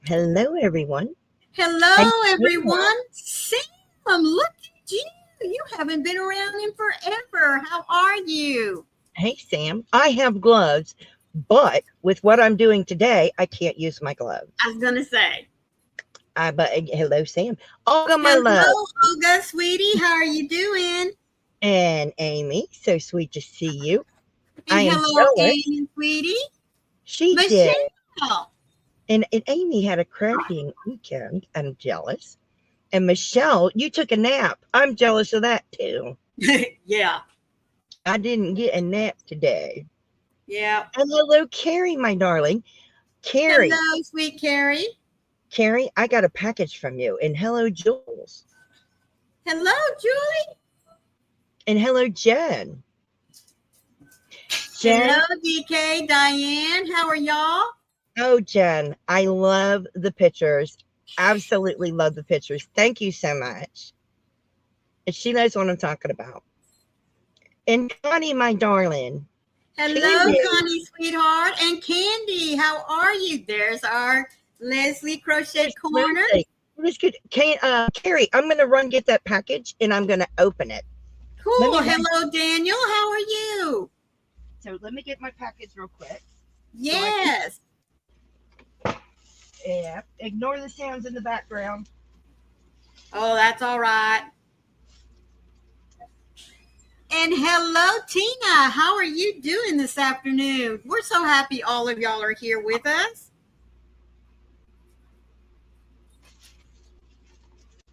Hello, everyone. Hello, everyone. Sam, look at you. You haven't been around in forever. How are you? Hey, Sam. I have gloves, but with what I'm doing today, I can't use my gloves. I was going to say. But hello, Sam. Olga, my love. Hello, Olga, sweetie. How are you doing? And Amy, so sweet to see you. And hello, Amy, sweetie. She Michelle. did. And Amy had a crafting weekend. I'm jealous. And Michelle, you took a nap. I'm jealous of that too. Yeah. I didn't get a nap today. Yeah. And hello, Carrie, my darling. Carrie. Hello, sweet Carrie. Carrie, I got a package from you. And hello, Jules. Hello, Julie. And hello, Jen. Hello, DK, Diane. How are y'all? Oh, Jen, I love the pictures. Absolutely love the pictures. Thank you so much. And she knows what I'm talking about. And Connie, my darling. Hello, Candy. Connie, sweetheart. And Candy, how are you? There's our Leslie Crochet Corner. Carrie, I'm going to run get that package, and I'm going to open it. Cool. Hello, Daniel. How are you? So let me get my package real quick. Yes. Yeah. Ignore the sounds in the background. Oh, that's all right. And hello, Tina. How are you doing this afternoon? We're so happy all of y'all are here with us.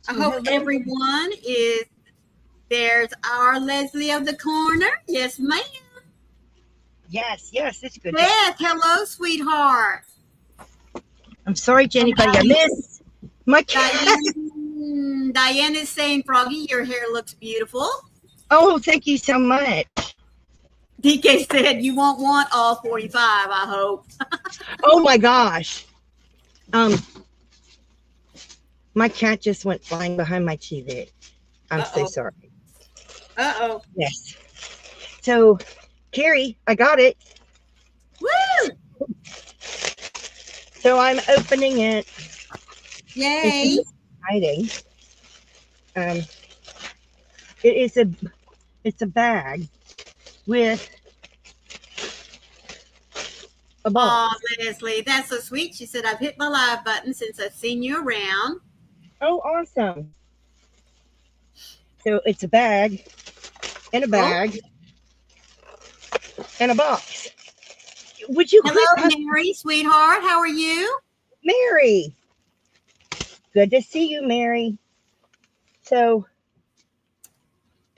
I hope everyone is. There's our Leslie of the Corner. Yes, ma'am. Yes, it's good. Beth, hello, sweetheart. I'm sorry, Jenny, but I missed my cat. Diane is saying, Froggy, your hair looks beautiful. Oh, thank you so much. DK said you won't want all 45, I hope. Oh my gosh. My cat just went flying behind my TV. I'm so sorry. Uh-oh. Yes. So, Carrie, I got it. Woo! So I'm opening it. Yay! It's exciting. It's a bag with a box. Oh, Leslie, that's so sweet. She said, I've hit my live button since I've seen you around. Oh, awesome. So it's a bag and a bag and a box. Would you Hello, Mary, sweetheart. How are you? Mary. Good to see you, Mary. So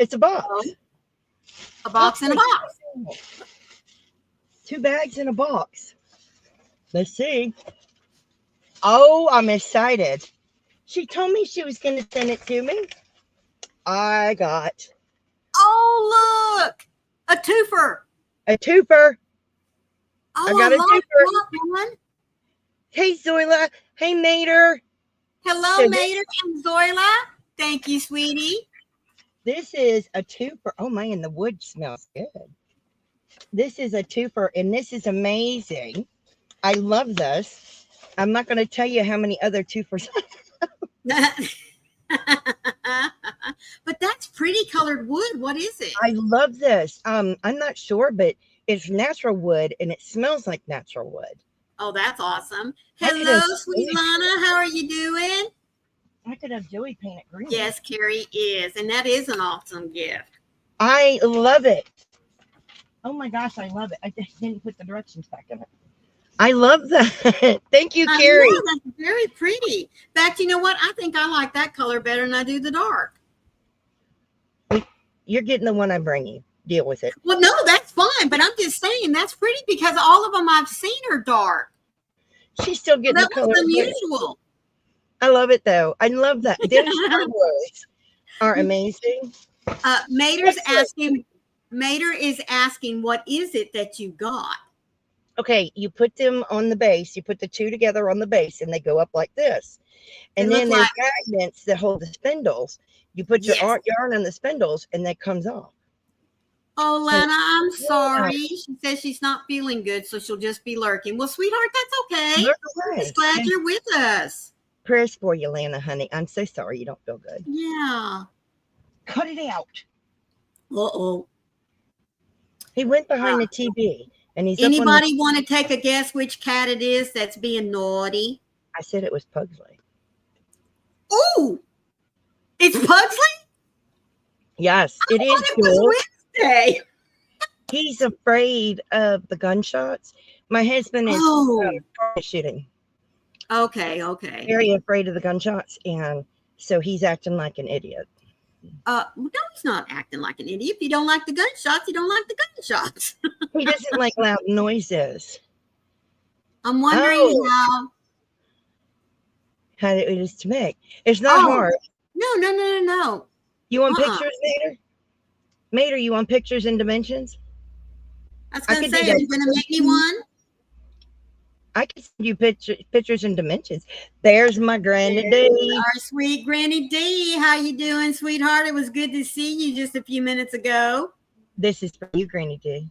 it's a box. A box and a box. 2 bags in a box. Let's see. Oh, I'm excited. She told me she was going to send it to me. I got. Oh, look. A twofer. A twofer. Oh, I got a twofer. One. Hey, Zoila. Hey, Mater. Hello, Mater and Zoila. Thank you, sweetie. This is a twofer. Oh, man, the wood smells good. This is a twofer, and this is amazing. I love this. I'm not going to tell you how many other twofers I have. But that's pretty colored wood. What is it? I love this. I'm not sure, but it's natural wood, and it smells like natural wood. Oh, that's awesome. Hello, sweet Lana. How are you doing? I could have Joey paint it green. Yes, Carrie is. And that is an awesome gift. I love it. Oh, my gosh, I love it. I just didn't put the directions back in it. I love that. Thank you, Carrie. That's very pretty. In fact, you know what? I think I like that color better than I do the dark. You're getting the one I bring you. deal with it. Well, no, that's fine. But I'm just saying that's pretty because all of them I've seen are dark. She's still getting That the color. was unusual. I love it though. I love that. Those shadows are amazing. Mater is asking, what is it that you got? Okay, you put them on the base. You put the two together on the base, and they go up like this. And then there's magnets that hold the spindles. You put your yarn on the spindles, and that comes off. Oh, Lana, I'm sorry. She says she's not feeling good, so she'll just be lurking. Well, sweetheart, that's okay. I'm just glad you're with us. Prayers for you, Lana, honey. I'm so sorry you don't feel good. Yeah. Cut it out. Uh-oh. He went behind the TV, and he's Anybody want to take a guess which cat it is that's being naughty? I said it was Pugsley. Oh, it's Pugsley? Yes, it is. It was Wednesday. He's afraid of the gunshots. My husband is shooting. Okay. Very afraid of the gunshots, and so he's acting like an idiot. No, he's not acting like an idiot. If you don't like the gunshots, you don't like the gunshots. He doesn't like loud noises. I'm wondering how it is to make. It's not hard. No. You want pictures, Mater? Mater, you want pictures and dimensions? I was going to say, are you going to make me one? I can send you pictures and dimensions. There's my Granny D. Our sweet Granny D. How you doing, sweetheart? It was good to see you just a few minutes ago. This is for you, Granny D.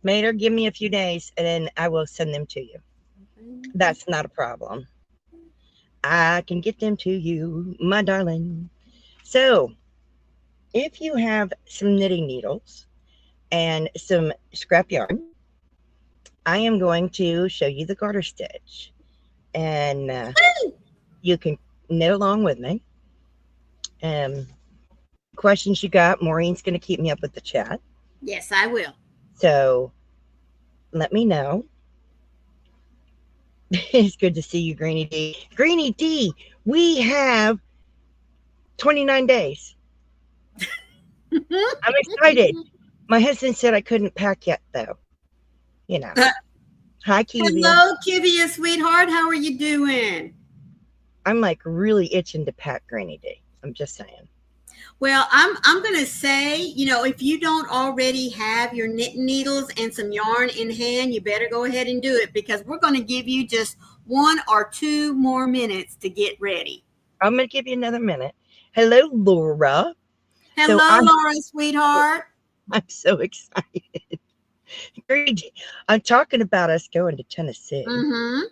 Mater, give me a few days and then I will send them to you. That's not a problem. I can get them to you, my darling. So, if you have some knitting needles and some scrap yarn, I am going to show you the garter stitch. And you can knit along with me. Questions you got, Maureen's going to keep me up with the chat. Yes, I will. So, let me know. It's good to see you, Granny D. Granny D, we have 29 days. I'm excited. My husband said I couldn't pack yet, though. You know. Hi, Kivia. Hello, Kivia, sweetheart. How are you doing? I'm like really itching to pack, Granny D. I'm just saying. Well, I'm going to say, you know, if you don't already have your knitting needles and some yarn in hand, you better go ahead and do it because we're going to give you just 1 or 2 more minutes to get ready. I'm going to give you another minute. Hello, Laura. Hello, Laura, sweetheart. I'm so excited. I'm talking about us going to Tennessee. Mm-hmm.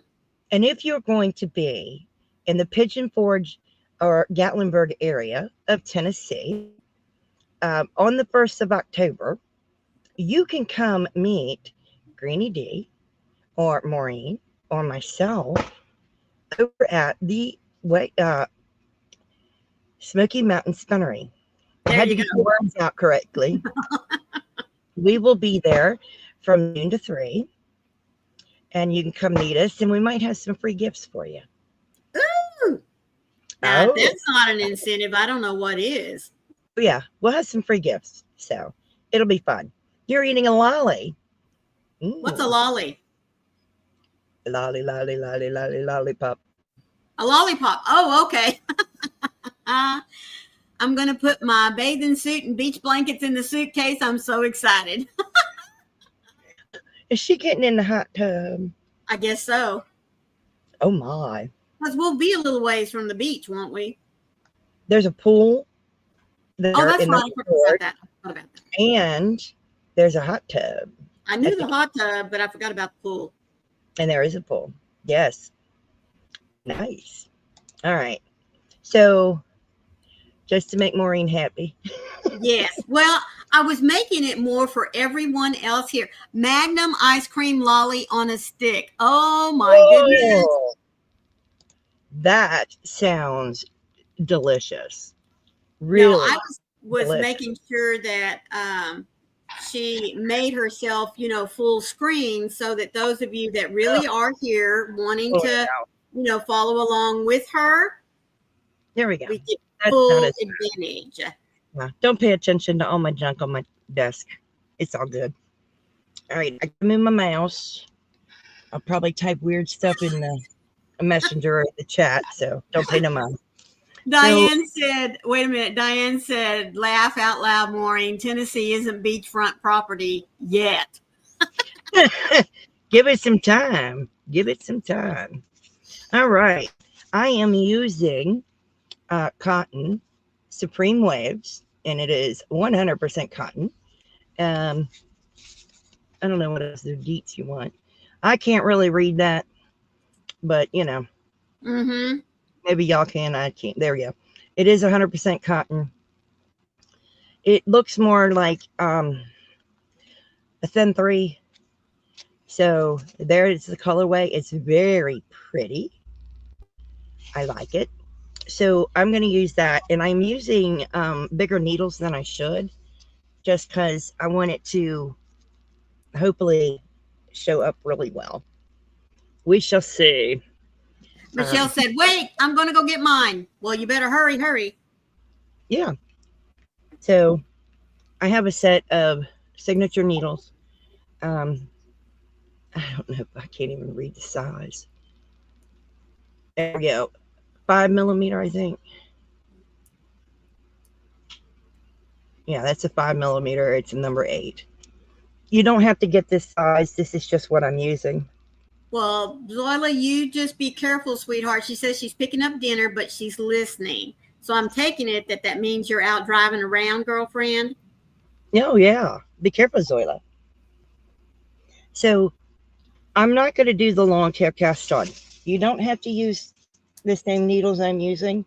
And if you're going to be in the Pigeon Forge or Gatlinburg area of Tennessee, on the 1st of October, you can come meet Granny D or Maureen or myself over at the Smoky Mountain Spinnery. I had to get the words out correctly. We will be there from noon to 3, and you can come meet us, and we might have some free gifts for you. Ooh! Now, that's not an incentive. I don't know what is. Yeah, we'll have some free gifts, so it'll be fun. You're eating a lolly. What's a lolly? Lollipop. A lollipop. Oh, okay. I'm going to put my bathing suit and beach blankets in the suitcase. I'm so excited. Is she getting in the hot tub? I guess so. Oh, my. Because we'll be a little ways from the beach, won't we? There's a pool. Oh, that's right. I forgot about that. And there's a hot tub. I knew the hot tub, but I forgot about the pool. And there is a pool. Yes. Nice. All right. So, just to make Maureen happy. Yes. Well, I was making it more for everyone else here. Magnum ice cream lolly on a stick. Oh, my goodness. That sounds delicious. Really? No, I was making sure that she made herself, you know, full screen so that those of you that really are here wanting Pull it to, out. you know, follow along with her, There we go. we get That's not full as advantage. yeah. Don't pay attention to all my junk on my desk. It's all good. All right, I can move my mouse. I'll probably type weird stuff in the messenger or the chat, so don't pay no mind. Diane said, wait a minute. Diane said, laugh out loud, Maureen. Tennessee isn't beachfront property yet. Give it some time. Give it some time. All right. I am using cotton Supreme Waves, and it is 100% cotton. I don't know what else the deets you want. I can't really read that, but you know, maybe y'all can. I can't. There we go. It is 100% cotton. It looks more like a thin 3. So there is the colorway. It's very pretty. I like it. So I'm going to use that, and I'm using bigger needles than I should, just because I want it to hopefully show up really well. We shall see. Michelle said, wait, I'm going to go get mine. Well, you better hurry, hurry. Yeah. So I have a set of signature needles. I don't know. I can't even read the size. There we go. 5 millimeter, I think. Yeah, that's a 5 millimeter. It's a number 8. You don't have to get this size. This is just what I'm using. Well, Zoila, you just be careful, sweetheart. She says she's picking up dinner, but she's listening. So I'm taking it that means you're out driving around, girlfriend. Oh, yeah. Be careful, Zoila. So I'm not going to do the long tail cast on. You don't have to use the same needles I'm using.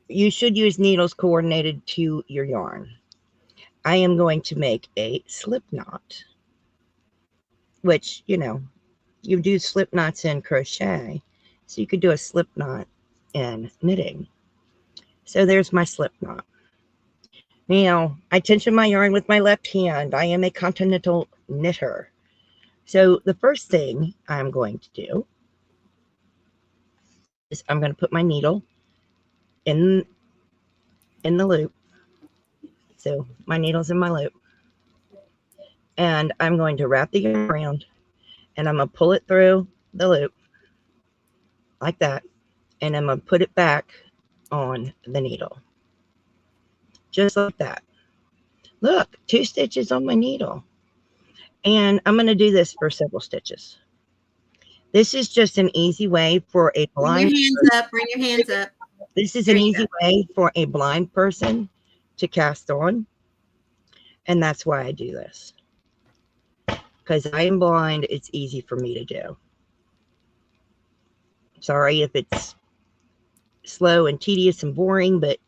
You should use needles coordinated to your yarn. I am going to make a slip knot, which, you know, you do slip knots in crochet, so you could do a slip knot in knitting. So there's my slip knot. Now, I tension my yarn with my left hand. I am a continental knitter. So the first thing I'm going to do is I'm going to put my needle in the loop. So my needle's in my loop. And I'm going to wrap the yarn around, and I'm going to pull it through the loop like that. And I'm going to put it back on the needle. Just like that. Look, 2 stitches on my needle. And I'm going to do this for several stitches. This is just an easy way for a blind Bring your hands up. Bring your hands up. This is an easy way for a blind person to cast on. And that's why I do this. Because I am blind, it's easy for me to do. Sorry if it's slow and tedious and boring, but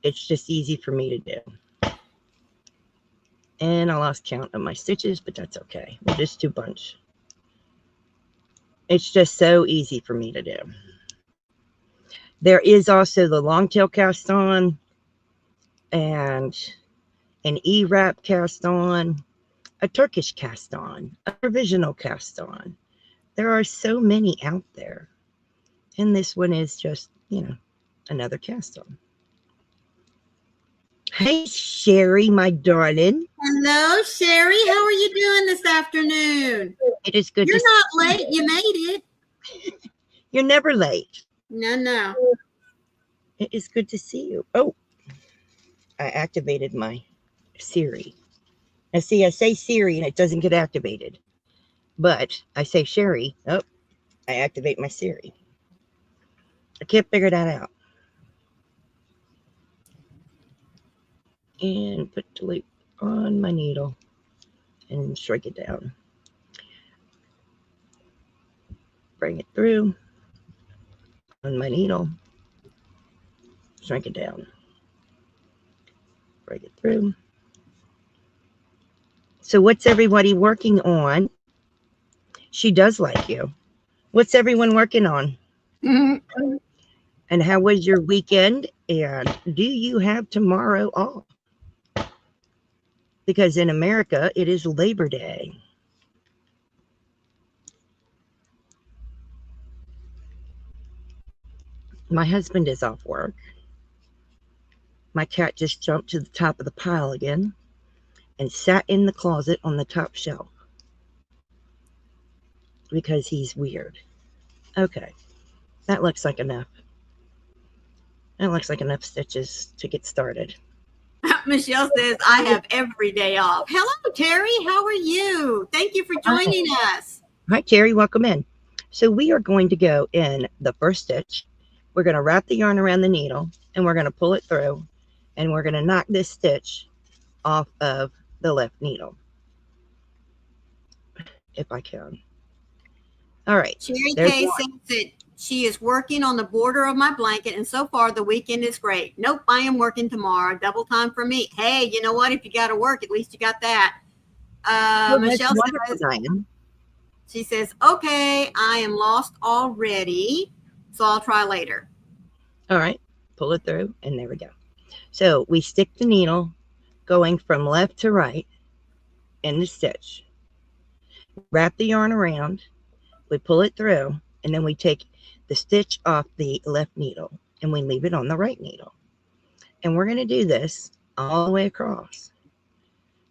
it's just easy for me to do. And I lost count of my stitches, but that's okay. We'll just do bunch. It's just so easy for me to do. There is also the long tail cast on and an E-wrap cast on, a Turkish cast on, a provisional cast on. There are so many out there. And this one is just, you know, another cast on. Hey, Sherry, my darling. Hello, Sherry. How are you doing this afternoon? It is good. You're not late. You made it. You're never late. No. It is good to see you. Oh, I activated my Siri. Now, see, I say Siri and it doesn't get activated. But I say Sherry. Oh, I activate my Siri. I can't figure that out. And put the loop on my needle and shrink it down. Bring it through on my needle, shrink it down, bring it through. So what's everybody working on? She does like you. What's everyone working on? Mm-hmm. And how was your weekend? And do you have tomorrow off? because in America, it is Labor Day. My husband is off work. My cat just jumped to the top of the pile again and sat in the closet on the top shelf because he's weird. Okay, that looks like enough. That looks like enough stitches to get started. Michelle says, I have every day off. Hello, Terry. How are you? Thank you for joining us. Hi, Terry. Welcome in. So we are going to go in the first stitch. We're going to wrap the yarn around the needle, and we're going to pull it through, and we're going to knock this stitch off of the left needle, if I can. All right. Sherry K says that she is working on the border of my blanket, and so far the weekend is great. Nope, I am working tomorrow. Double time for me. Hey, you know what? If you got to work, at least you got that. Michelle says, she says, okay, I am lost already, so I'll try later. All right, pull it through, and there we go. So we stick the needle going from left to right in the stitch. Wrap the yarn around, we pull it through, and then we take the stitch off the left needle and we leave it on the right needle. And we're going to do this all the way across.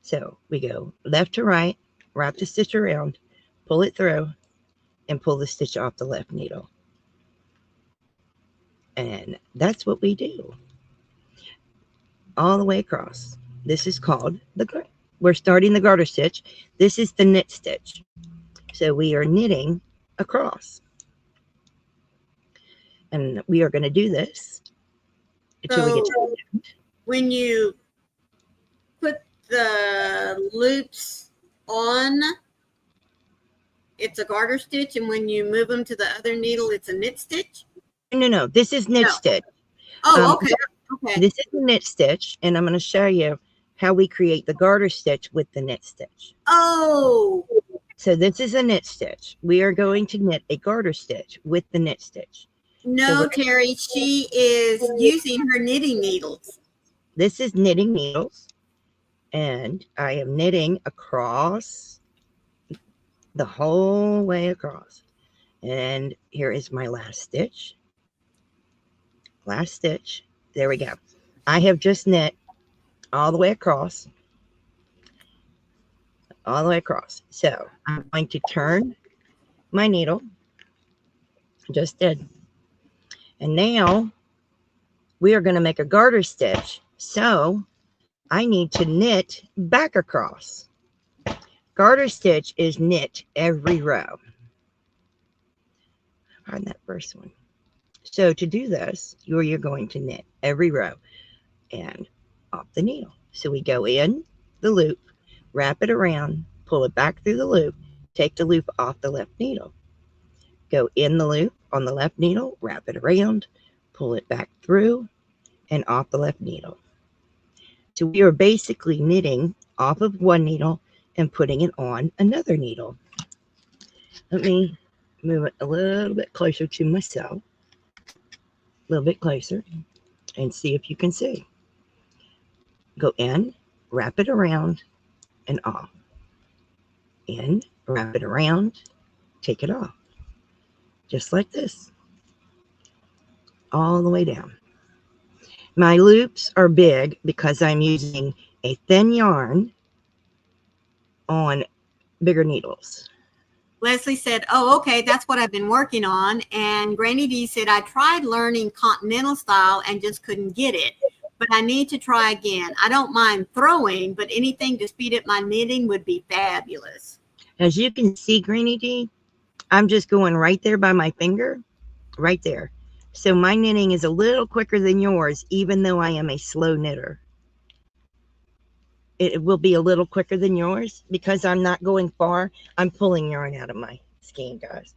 So we go left to right, wrap the stitch around, pull it through, and pull the stitch off the left needle. And that's what we do all the way across. This is called we're starting the garter stitch. This is the knit stitch. So we are knitting across. And we are going to do this until we get to the end. When you put the loops on, it's a garter stitch, and when you move them to the other needle, it's a knit stitch? No, this is knit stitch. Oh, okay. Okay. This is the knit stitch, and I'm going to show you how we create the garter stitch with the knit stitch. Oh. So this is a knit stitch. We are going to knit a garter stitch with the knit stitch. No, so Terry, she is using her knitting needles. This is knitting needles, and I am knitting across the whole way across. And here is my last stitch. Last stitch. There we go. I have just knit all the way across. All the way across. So I'm going to turn my needle. Just did. And now we are going to make a garter stitch. So I need to knit back across. Garter stitch is knit every row. On that first one. So to do this, you're going to knit every row and off the needle. So we go in the loop, wrap it around, pull it back through the loop, take the loop off the left needle. Go in the loop on the left needle, wrap it around, pull it back through and off the left needle. So we are basically knitting off of one needle and putting it on another needle. Let me move it a little bit closer to myself. A little bit closer and see if you can see. Go in, wrap it around and off. In, wrap it around, take it off. Just like this. All the way down. My loops are big because I'm using a thin yarn on bigger needles. Leslie said, oh, okay, that's what I've been working on. And Granny D said, I tried learning continental style and just couldn't get it. But I need to try again. I don't mind throwing, but anything to speed up my knitting would be fabulous. As you can see, Granny D, I'm just going right there by my finger, right there. So my knitting is a little quicker than yours, even though I am a slow knitter. It will be a little quicker than yours because I'm not going far. I'm pulling yarn out of my skein, guys.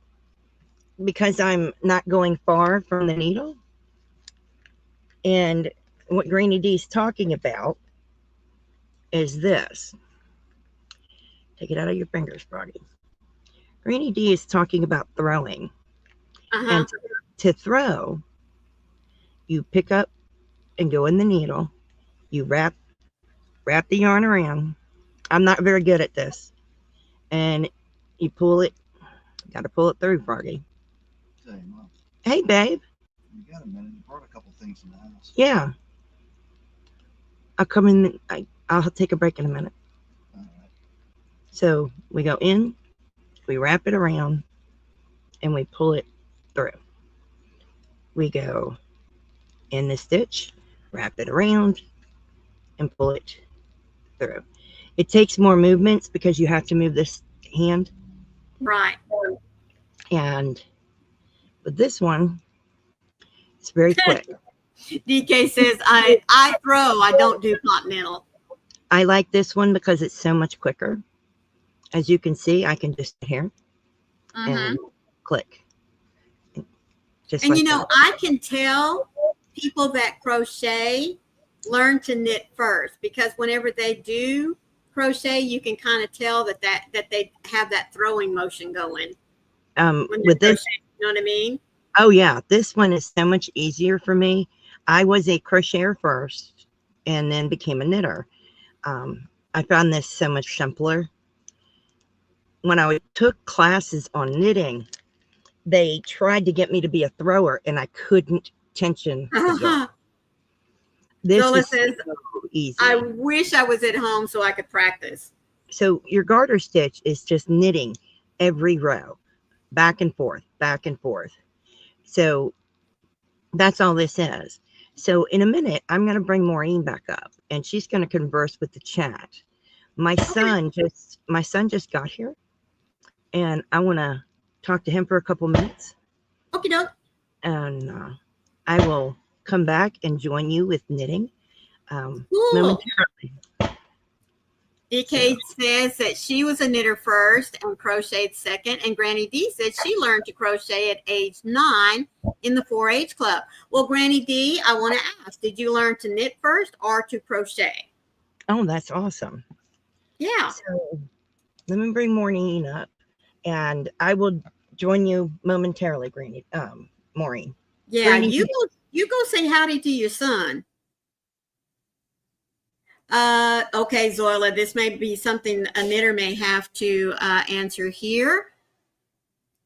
Because I'm not going far from the needle. And what Granny D is talking about is this. Take it out of your fingers, Froggy. Granny D is talking about throwing. And to throw, you pick up and go in the needle. You wrap the yarn around, I'm not very good at this. And you pull it, got to pull it through, Froggy. Hey, Mom. Hey, babe. You got a minute? You brought a couple things in the house. Yeah. I'll come in. I'll take a break in a minute. All right. So we go in, we wrap it around, and we pull it through. We go in the stitch, wrap it around, and pull it through. It takes more movements because you have to move this hand. Right. And with this one, it's very quick. DK says, I throw, I don't do continental. I like this one because it's so much quicker. As you can see, I can just sit here and click. Just and like you know, that. I can tell people that crochet learn to knit first, because whenever they do crochet, you can kind of tell that they have that throwing motion going. With this, you know what I mean? Oh yeah, this one is so much easier for me. I was a crocheter first and then became a knitter. I found this so much simpler. When I took classes on knitting, they tried to get me to be a thrower and I couldn't tension the yarn. This Zola is says, so easy. I wish I was at home so I could practice. So your garter stitch is just knitting every row, back and forth, back and forth. So that's all this is. So in a minute, I'm going to bring Maureen back up and she's going to converse with the chat. My son just got here and I want to talk to him for a couple minutes. Okay, doke. And I will come back and join you with knitting momentarily. DK says that she was a knitter first and crocheted second, and Granny D said she learned to crochet at age 9 in the 4-H club. Well, Granny D, I want to ask, did you learn to knit first or to crochet? Oh, that's awesome. Yeah. So let me bring Maureen up and I will join you momentarily, Granny, Maureen. Yeah, you go say howdy to your son. Okay, Zoila, this may be something a knitter may have to answer here.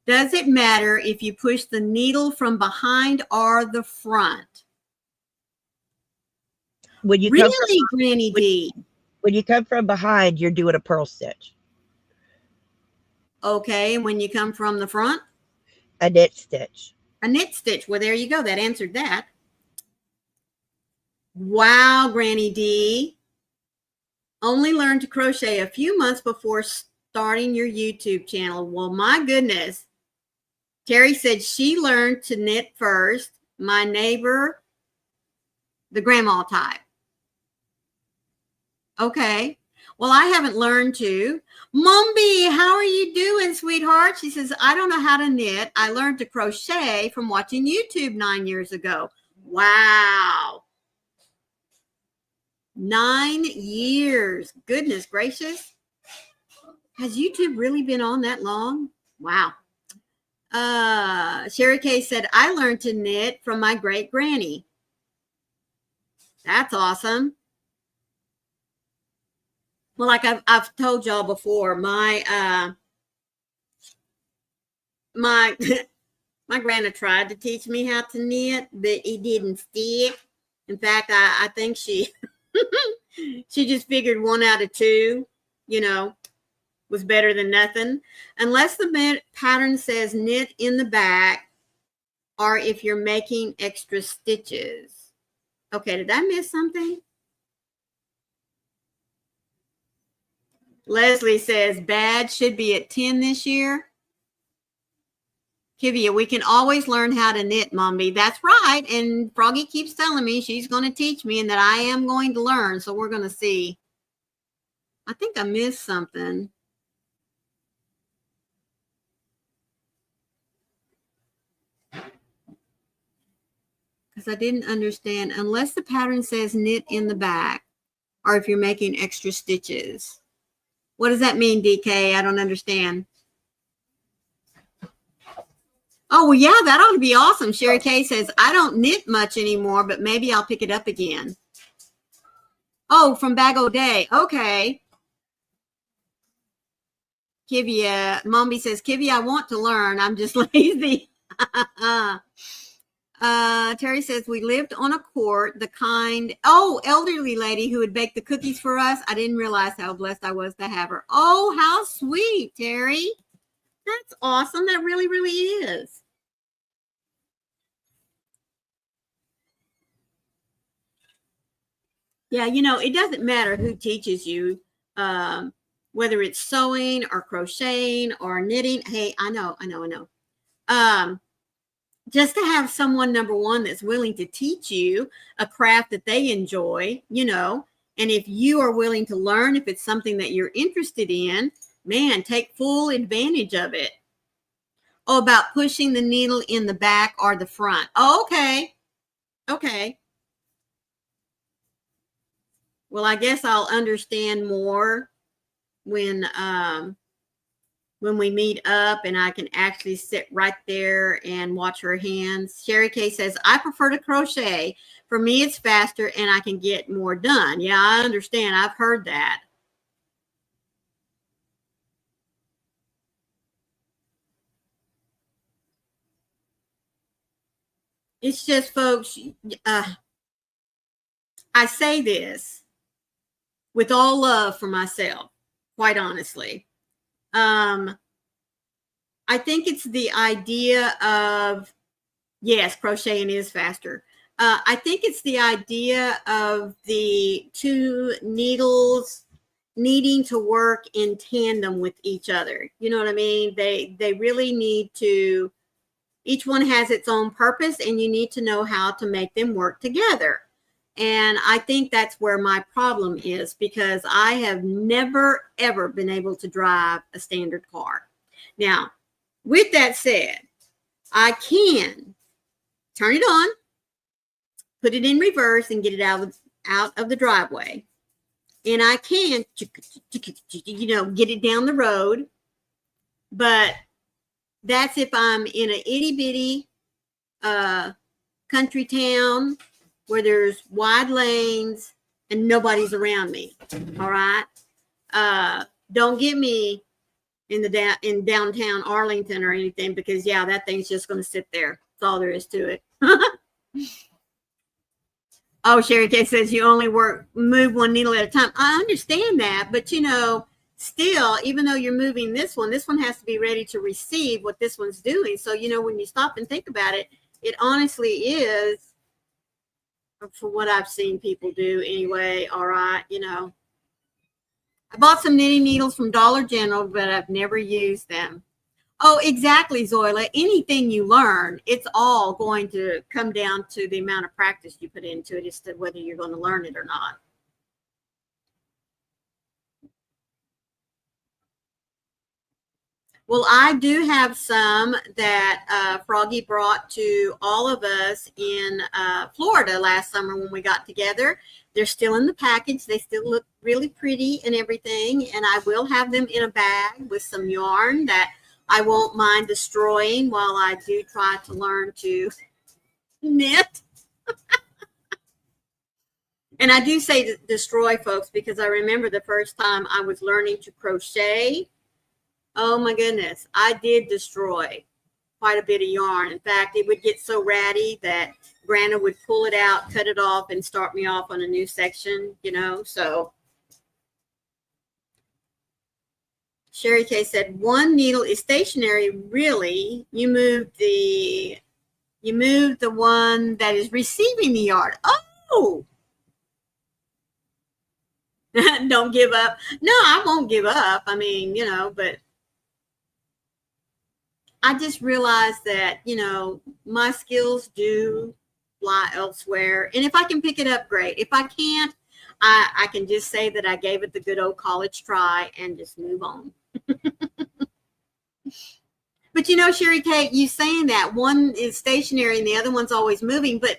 Does it matter if you push the needle from behind or the front? Would you really, Granny D? When you come from behind, you're doing a purl stitch. Okay, and when you come from the front? A knit stitch. A knit stitch. Well, there you go. That answered that. Wow, Granny D. Only learned to crochet a few months before starting your YouTube channel. Well, my goodness. Terry said she learned to knit first. My neighbor, the grandma type. Okay. Well, I haven't learned to. Mombi, how are you doing, sweetheart? She says, I don't know how to knit. I learned to crochet from watching YouTube 9 years ago. Wow. 9 years. Goodness gracious. Has YouTube really been on that long? Wow. Sherry Kay said, I learned to knit from my great granny. That's awesome. Well, like I've told y'all before, my my grandma tried to teach me how to knit, but it didn't stick. In fact, I think she she just figured 1 out of 2, was better than nothing. Unless the pattern says knit in the back, or if you're making extra stitches. Okay, did I miss something? Leslie says, bad should be at 10 this year. Kivia, we can always learn how to knit, Mommy. That's right. And Froggy keeps telling me she's going to teach me and that I am going to learn. So we're going to see. I think I missed something. Because I didn't understand. Unless the pattern says knit in the back, or if you're making extra stitches. What does that mean, DK? I don't understand. Oh, well, yeah, that ought to be awesome. Sherry Kay says, I don't knit much anymore, but maybe I'll pick it up again. Oh, from Bag O' Day. Okay. Kivia, Mombi says, Kivia, I want to learn. I'm just lazy. Terry says, we lived on a court, the kind, elderly lady who would bake the cookies for us. I didn't realize how blessed I was to have her. Oh, how sweet, Terry. That's awesome. That really, really is. Yeah, it doesn't matter who teaches you, whether it's sewing or crocheting or knitting. Hey, I know. Just to have someone, number one, that's willing to teach you a craft that they enjoy, and if you are willing to learn, if it's something that you're interested in, man, take full advantage of it. Oh, about pushing the needle in the back or the front. Oh, okay. Okay. Well, I guess I'll understand more when we meet up and I can actually sit right there and watch her hands. Sherry K says, I prefer to crochet. For me, it's faster and I can get more done. Yeah, I understand. I've heard that. It's just, folks, I say this with all love for myself, quite honestly. I think it's the idea of, yes, crocheting is faster. I think it's the idea of the two needles needing to work in tandem with each other. You know what I mean? They really need to, each one has its own purpose and you need to know how to make them work together. And I think that's where my problem is, because I have never, ever been able to drive a standard car. Now, with that said, I can turn it on, put it in reverse, and get it out of the driveway. And I can, get it down the road. But that's if I'm in an itty bitty country town where there's wide lanes and nobody's around me. All right. Don't get me in downtown Arlington or anything, because that thing's just going to sit there. That's all there is to it. Oh, Sherry K says you only move one needle at a time. I understand that, but still, even though you're moving this one has to be ready to receive what this one's doing. So, when you stop and think about it, it honestly is, for what I've seen people do anyway. All right. I bought some knitting needles from Dollar General, but I've never used them. Oh, exactly, Zoila. Anything you learn, it's all going to come down to the amount of practice you put into it as to whether you're going to learn it or not. Well, I do have some that Froggy brought to all of us in Florida last summer when we got together. They're still in the package. They still look really pretty and everything. And I will have them in a bag with some yarn that I won't mind destroying while I do try to learn to knit. And I do say destroy, folks, because I remember the first time I was learning to crochet. Oh my goodness, I did destroy quite a bit of yarn. In fact, it would get so ratty that Grandma would pull it out, cut it off, and start me off on a new section, so. Sherry K said, one needle is stationary. Really? You moved the one that is receiving the yarn. Oh, don't give up. No, I won't give up. I mean, but I just realized that, my skills do lie elsewhere. And if I can pick it up, great. If I can't, I can just say that I gave it the good old college try and just move on. But Sherry Kate, you saying that one is stationary and the other one's always moving, but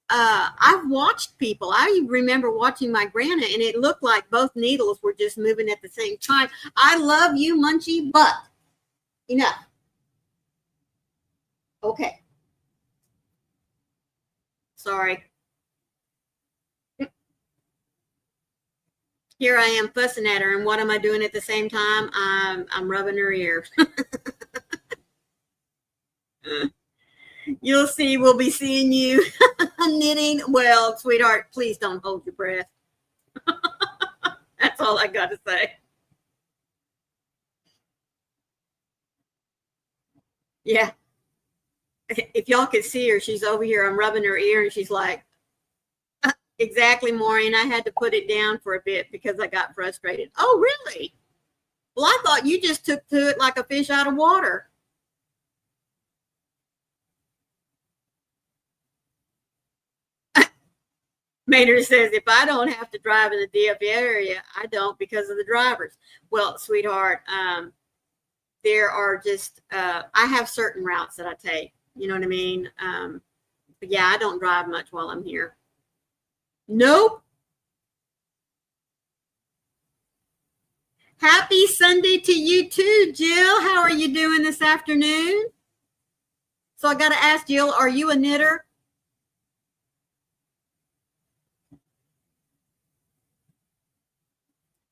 I've watched people. I remember watching my grandma, and it looked like both needles were just moving at the same time. I love you, Munchie, but enough. Okay. Sorry. Here I am fussing at her, and what am I doing at the same time? I'm rubbing her ear. You'll see. We'll be seeing you knitting. Well, sweetheart, please don't hold your breath. That's all I got to say. Yeah. If y'all could see her, she's over here. I'm rubbing her ear, and she's like, exactly, Maureen. I had to put it down for a bit because I got frustrated. Oh, really? Well, I thought you just took to it like a fish out of water. Maynard says, if I don't have to drive in the DF area, I don't because of the drivers. Well, sweetheart, there are just, I have certain routes that I take. You know what I mean? But yeah, I don't drive much while I'm here. Nope. Happy Sunday to you too, Jill. How are you doing this afternoon? So I got to ask Jill, are you a knitter?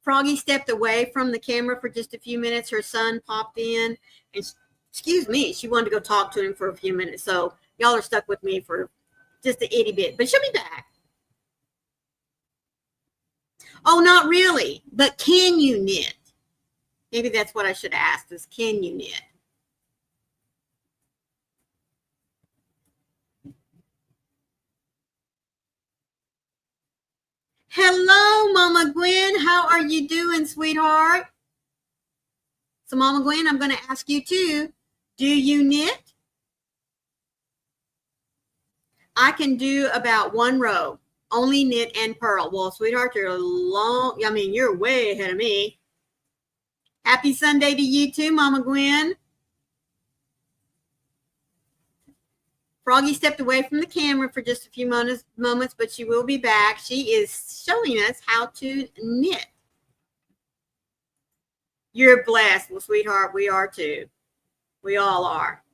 Froggy stepped away from the camera for just a few minutes. Her son popped in and, excuse me, she wanted to go talk to him for a few minutes. So y'all are stuck with me for just a itty bit, but she'll be back. Oh, not really, but can you knit? Maybe that's what I should ask is, can you knit? Hello, Mama Gwen. How are you doing, sweetheart? So, Mama Gwen, I'm going to ask you too. Do you knit? I can do about one row, only knit and purl. Well, sweetheart, you're way ahead of me. Happy Sunday to you too, Mama Gwen. Froggy stepped away from the camera for just a few moments, but she will be back. She is showing us how to knit. You're blessed. Well, sweetheart, we are too. We all are.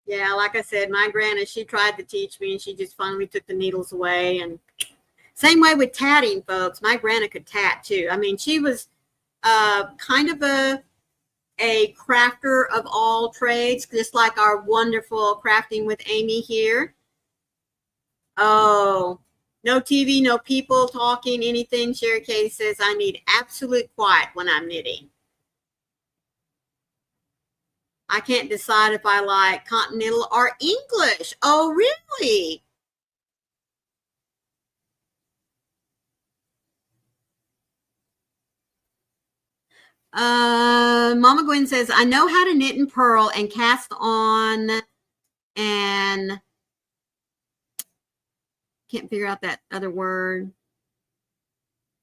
Yeah, like I said, my Grandma, she tried to teach me and she just finally took the needles away. And same way with tatting, folks. My Grandma could tat too. I mean, she was kind of a crafter of all trades, just like our wonderful Crafting with Amy here. Oh, no TV, no people talking, anything. Sherry Katie says, I need absolute quiet when I'm knitting. I can't decide if I like continental or English. Oh, really? Mama Gwen says, I know how to knit and purl and cast on and can't figure out that other word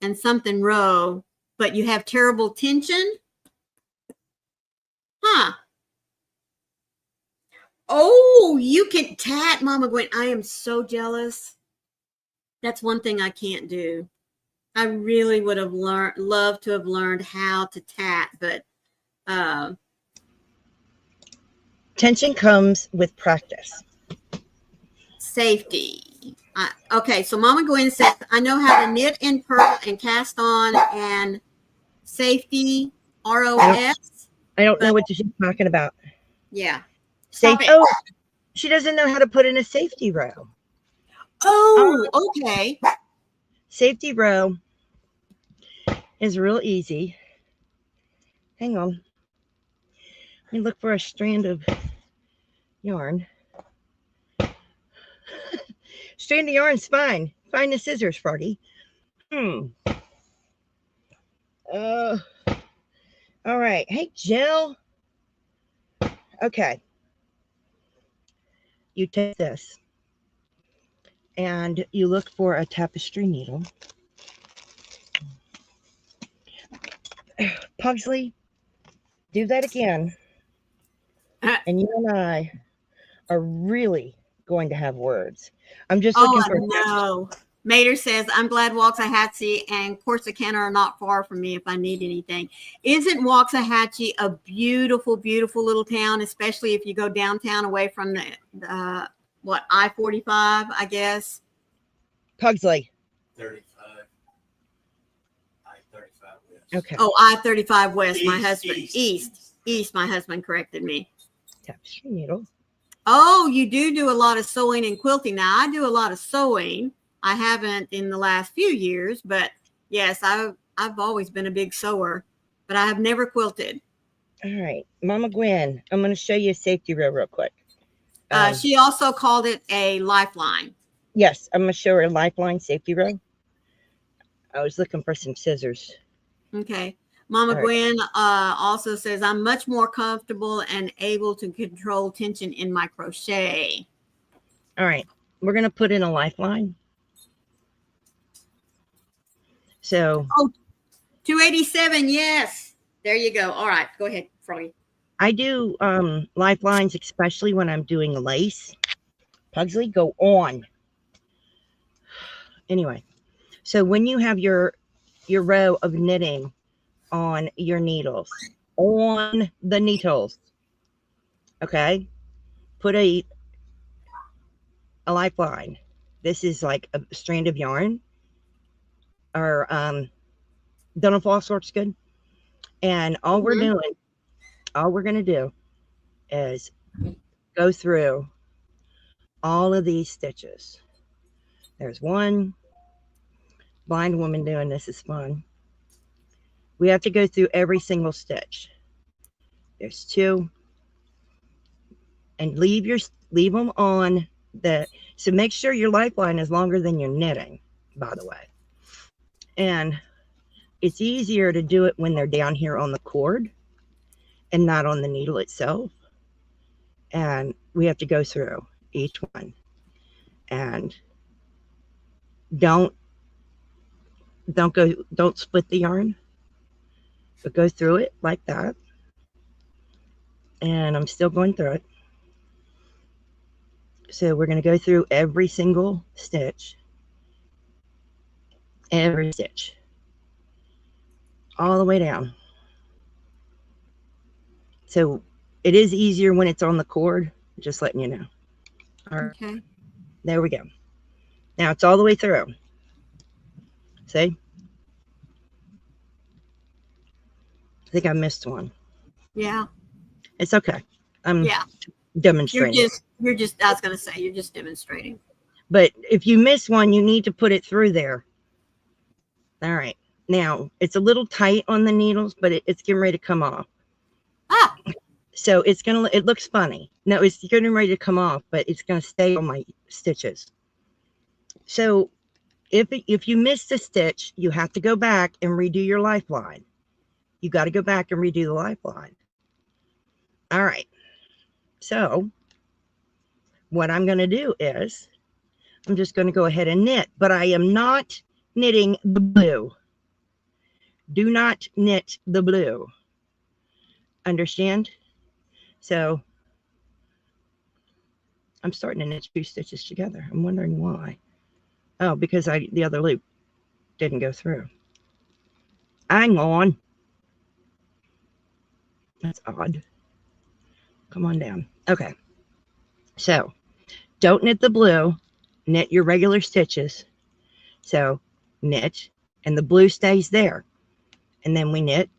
and something row, but you have terrible tension? Huh. Oh, you can tat, Mama Gwen. I am so jealous. That's one thing I can't do. I really would have loved to have learned how to tat, but tension comes with practice. Safety. Okay, so Mama Gwen says, I know how to knit and purl and cast on and safety, ROS. I don't know what she's talking about. Yeah. Oh, she doesn't know how to put in a safety row. Oh, okay. Safety row is real easy. Hang on. Let me look for a strand of yarn. Strand of yarn's fine. Find the scissors, Froggy. All right. Hey, Jill. Okay. You take this and you look for a tapestry needle. Pugsley, do that again. And you and I are really going to have words. I'm just looking for. No. Mater says, I'm glad Waxahachie and Corsicana are not far from me if I need anything. Isn't Waxahachie a beautiful, beautiful little town, especially if you go downtown away from the I-45, I guess? Pugsley. 35. I-35 west. Okay. Oh, I-35 west, my East, husband. East, my husband corrected me. Tapestry needles. Oh, you do a lot of sewing and quilting. Now, I do a lot of sewing. I haven't in the last few years, but yes, I've always been a big sewer, but I have never quilted. All right, Mama Gwen, I'm going to show you a safety row real quick. She also called it a lifeline. Yes, I'm going to show her a lifeline safety row. I was looking for some scissors. Okay. Mama All right. Gwen also says, I'm much more comfortable and able to control tension in my crochet. All right, we're going to put in a lifeline. So, 287, yes. There you go. All right, go ahead, Froggy. I do lifelines, especially when I'm doing lace. Pugsley, go on. Anyway, so when you have your row of knitting on your needles, on the needles, okay, put a lifeline. This is like a strand of yarn, or dental floss works good. And all we're going to do is go through all of these stitches. There's one. Blind woman doing this is fun. We have to go through every single stitch. There's two. And leave them on the, so make sure your lifeline is longer than your knitting, by the way. And it's easier to do it when they're down here on the cord and not on the needle itself. And we have to go through each one. And don't split the yarn, but go through it like that. And I'm still going through it. So we're going to go through every single stitch, all the way down. So it is easier when it's on the cord, just letting you know. All right. Okay. There we go. Now it's all the way through. See? I think I missed one. Yeah. It's okay. I'm Yeah. demonstrating. You're just, I was going to say, you're just demonstrating. But if you miss one, you need to put it through there. All right. Now, it's a little tight on the needles, but it's getting ready to come off. Ah. So it looks funny. No, it's getting ready to come off, but it's going to stay on my stitches. So if you missed a stitch, you have to go back and redo your lifeline. You got to go back and redo the lifeline. All right. So what I'm going to do is I'm just going to go ahead and knit, but I am not knitting the blue. Do not knit the blue. Understand? So I'm starting to knit 2 stitches together. I'm wondering why. Oh, because the other loop didn't go through. Hang on. That's odd. Come on down. Okay. So don't knit the blue. Knit your regular stitches. So knit, and the blue stays there. And then we knit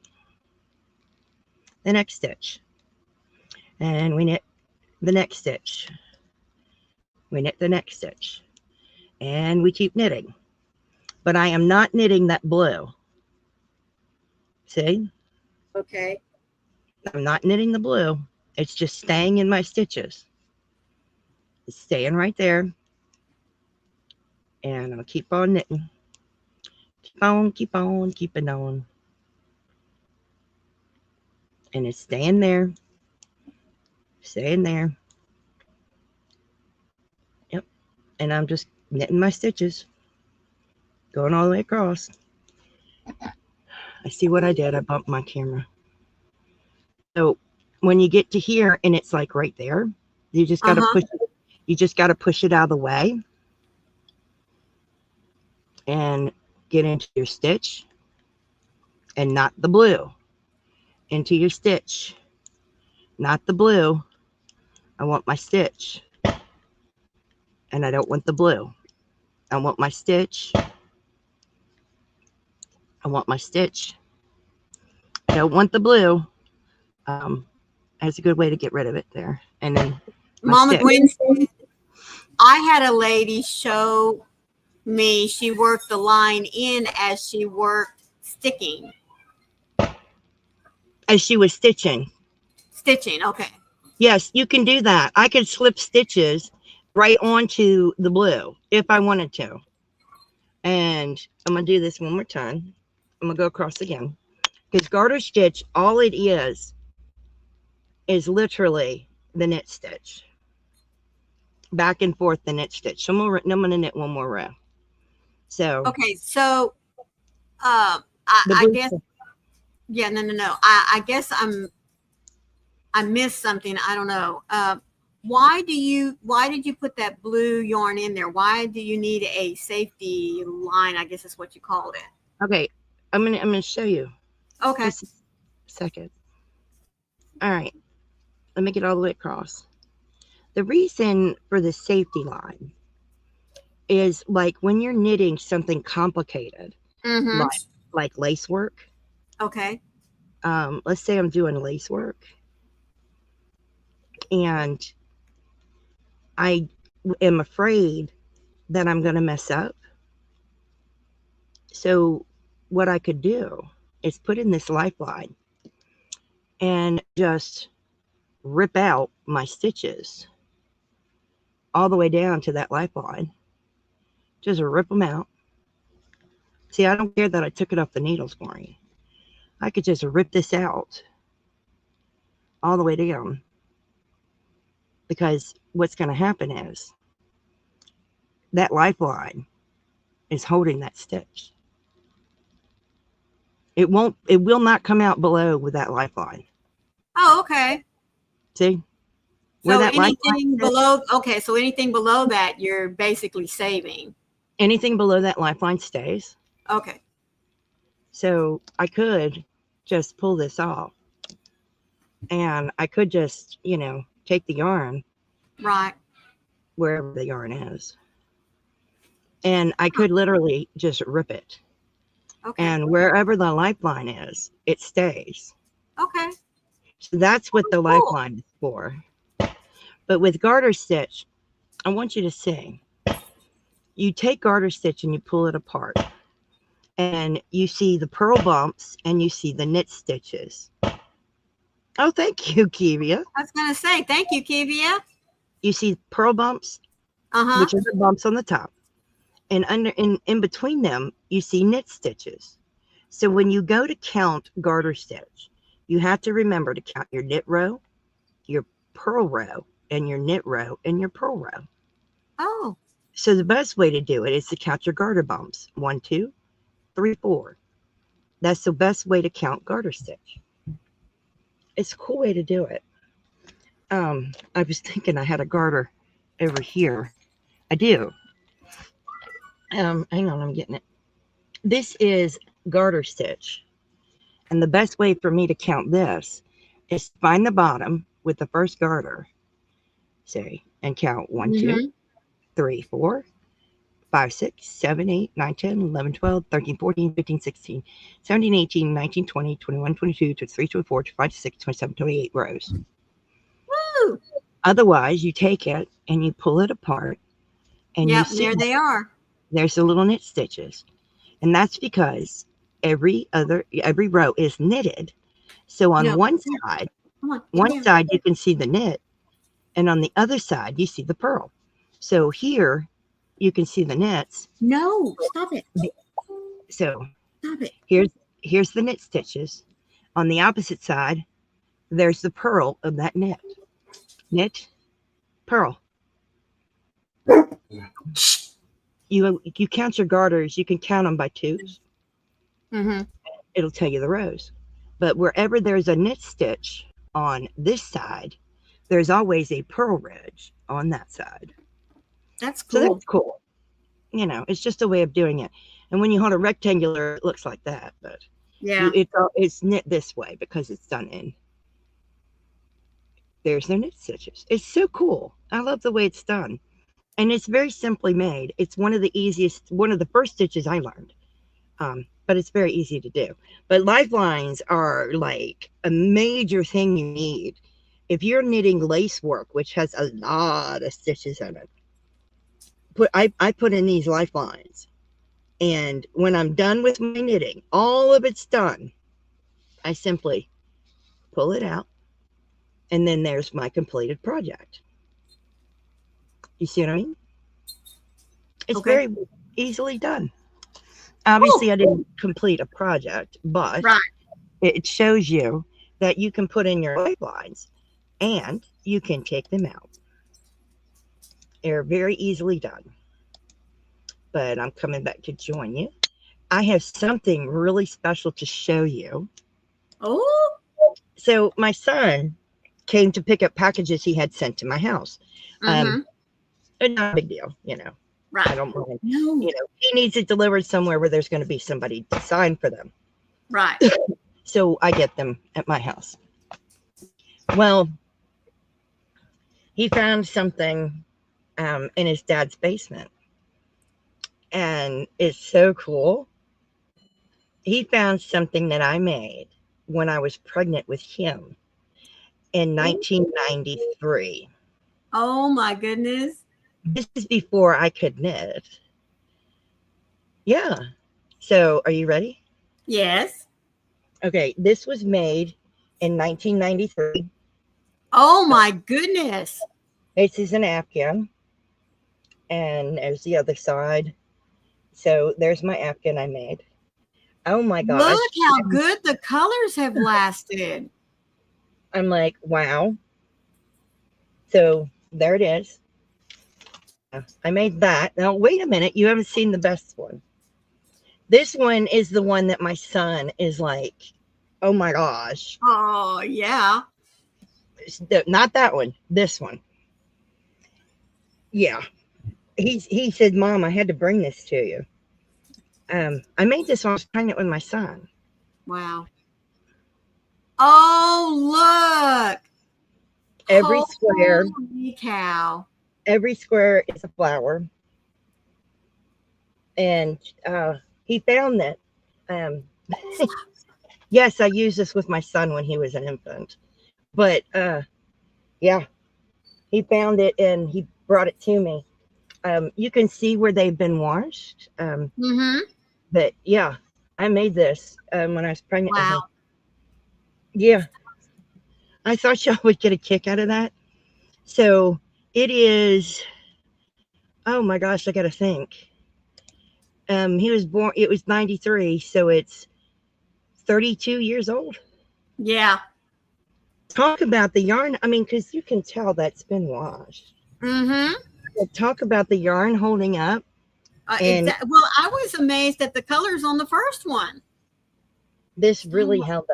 the next stitch. And we knit the next stitch. We knit the next stitch. And we keep knitting. But I am not knitting that blue. See? Okay. I'm not knitting the blue. It's just staying in my stitches. It's staying right there. And I'll keep on knitting. Keep on keeping on. And it's staying there. Staying there. Yep. And I'm just knitting my stitches. Going all the way across. I see what I did. I bumped my camera. So when you get to here and it's like right there, you just got to push it. You just got to push it out of the way. and get into your stitch, and not the blue. Into your stitch, not the blue. I want my stitch, and I don't want the blue. I want my stitch. I want my stitch. I don't want the blue. That's a good way to get rid of it there. And then Mama Gwen said, I had a lady show me she worked the line in as she worked sticking. As she was stitching. Stitching, okay. Yes, you can do that. I could slip stitches right onto the blue if I wanted to. And I'm going to do this one more time. I'm going to go across again. Because garter stitch, all it is literally the knit stitch. Back and forth the knit stitch. So I'm going to knit one more row. So. Okay, so I guess, yeah, no. I guess I missed something. I don't know. Why did you put that blue yarn in there? Why do you need a safety line? I guess is what you called it. Okay, I'm gonna show you. Okay. Just a second. All right, let me get all the way across. The reason for the safety line is like when you're knitting something complicated, like lace work. Okay. Let's say I'm doing lace work, and I am afraid that I'm going to mess up. So what I could do is put in this lifeline and just rip out my stitches all the way down to that lifeline. Just rip them out. See, I don't care that I took it off the needles, Maureen. I could just rip this out all the way down, because what's going to happen is that lifeline is holding that stitch. It will not come out below with that lifeline. Oh, okay. See? So anything below, okay, so anything below that, you're basically saving. Anything below that lifeline stays. Okay. So I could just pull this off, and I could just, take the yarn. Right. Wherever the yarn is. And I could literally just rip it. Okay. And wherever the lifeline is, it stays. Okay. So that's what the lifeline is for. But with garter stitch, I want you to see. You take garter stitch and you pull it apart. And you see the purl bumps and you see the knit stitches. Oh, thank you, Kivia. I was going to say, thank you, Kivia. You see purl bumps, which are the bumps on the top. And in between them, you see knit stitches. So when you go to count garter stitch, you have to remember to count your knit row, your purl row, and your knit row, and your purl row. Oh. So the best way to do it is to count your garter bumps. 1, 2, 3, 4. That's the best way to count garter stitch. It's a cool way to do it. I was thinking I had a garter over here. I do. Hang on, I'm getting it. This is garter stitch. And the best way for me to count this is to find the bottom with the first garter. Say, and count 1, 2, 3, 4, 5, 6, 7, 8, 9, 10, 11, 12, 13, 14, 15, 16, 17, 18, 19, 20, 21, 22, 23, 24, 25, 26, 27, 28 rows. Woo! Otherwise, you take it and you pull it apart. And yep, you see there they are. There's the little knit stitches. And that's because every row is knitted. So on one side, side you can see the knit, and on the other side you see the purl. So here you can see the knits. No, stop it. So stop it. Here's the knit stitches. On the opposite side, there's the purl of that knit. Knit, purl. You count your garters. You can count them by twos. It'll tell you the rows. But wherever there's a knit stitch on this side, there's always a purl ridge on that side. That's cool. So that's cool. It's just a way of doing it. And when you hold a rectangular, it looks like that, but Yeah. it's knit this way because it's done in. There's their knit stitches. It's so cool. I love the way it's done. And it's very simply made. It's one of the first stitches I learned. But it's very easy to do. But lifelines are like a major thing you need if you're knitting lace work, which has a lot of stitches in it. I put in these lifelines, and when I'm done with my knitting, all of it's done, I simply pull it out, and then there's my completed project. You see what I mean? It's Okay. very easily done. Obviously, Ooh. I didn't complete a project, but Right. it shows you that you can put in your lifelines and you can take them out. They're very easily done. But I'm coming back to join you. I have something really special to show you. Oh. So my son came to pick up packages he had sent to my house. Mm-hmm. Not a big deal, you know. Right. I don't mind. No. You know, he needs it delivered somewhere where there's going to be somebody to sign for them. Right. So I get them at my house. Well, he found something in his dad's basement. And it's so cool. He found something that I made when I was pregnant with him in 1993. Oh my goodness. This is before I could knit. Yeah. So are you ready? Yes. Okay. This was made in 1993. Oh my goodness. This is an Afghan. And there's the other side. So there's my Afghan I made. Oh my gosh. Look how good the colors have lasted. I'm like, wow. So there it is. I made that. Now, wait a minute. You haven't seen the best one. This one is the one that my son is like, oh my gosh. Oh, yeah. Not that one. This one. Yeah. He said, Mom, I had to bring this to you. I made this when I was pregnant with my son. Wow. Oh, look. Every square. Holy cow. Every square is a flower. And he found that. Yes, I used this with my son when he was an infant. But yeah, he found it and he brought it to me. You can see where they've been washed. Mm-hmm. But yeah, I made this when I was pregnant with him. Wow. Yeah. I thought y'all would get a kick out of that. So it is, oh my gosh, I got to think. He was born, it was 93, so it's 32 years old. Yeah. Talk about the yarn. I mean, because you can tell that's been washed. Mm-hmm. But talk about the yarn holding up. And well, I was amazed at the colors on the first one. This really held